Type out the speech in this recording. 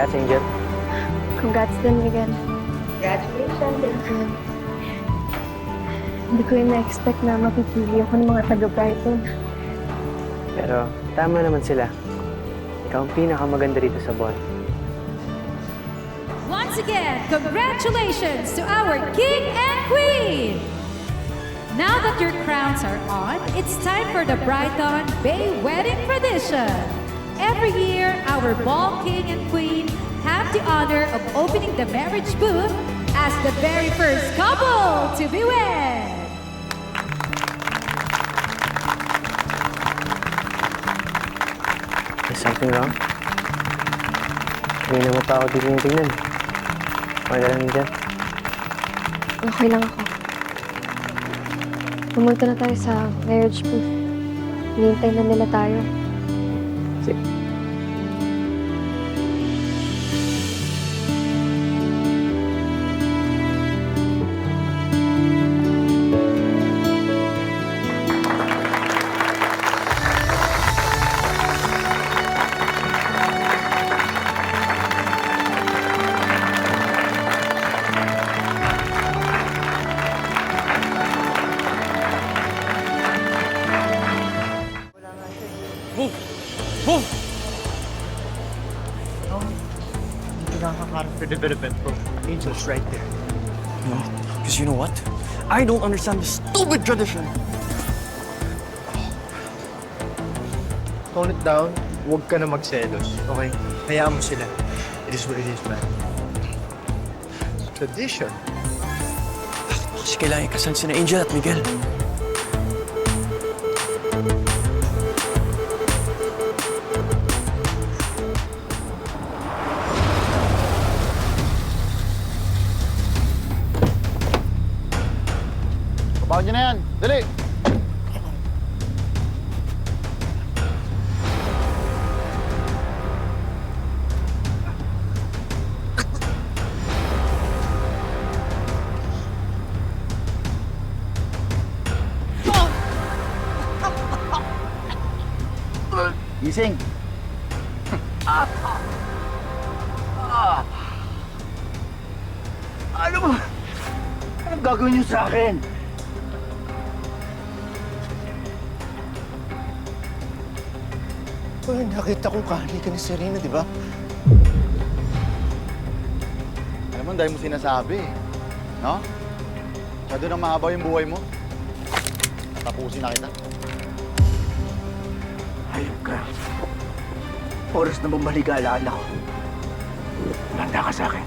Congrats, Angel. Congrats din, Miguel. Congratulations. Hindi ko yung na-expect na mapipili ako ng mga taga-Brighton. Pero tama naman sila. Ikaw ang pinakamaganda rito sa Bon. Once again, congratulations to our King and Queen! Now that your crowns are on, it's time for the Brighton Bay Wedding Tradition. Every year, our ball king and queen have the honor of opening the marriage booth as the very first couple to be wed. Is something wrong? Hindi naman pa ako tingnan. Okay na lang, Angel. Okay lang ako. Pumunta na tayo sa marriage booth. Hinihintay na nila tayo. Sige. Move! Move! Hindi nakakakarap for development, bro. Angel's right there. No, because you know what? I don't understand this stupid tradition. Tone it down. Huwag ka na magselos, okay? Hayaan mo sila. It is what it is, man. Tradition. Kasi kailangan ikasal si na Angel at Miguel. Bawa niyo na yan. Dali! Gising! Ano ba? Anong gagawin niyo sa akin? Well, nakita ko kahali ka ni Serena, di ba? Alam mo, dahil mo sinasabi, no? Masyado nang mahaba yung buhay mo. Tapusin na kita. Hayop ka. Oras na bumalik alaala ko. Manda ka sa akin.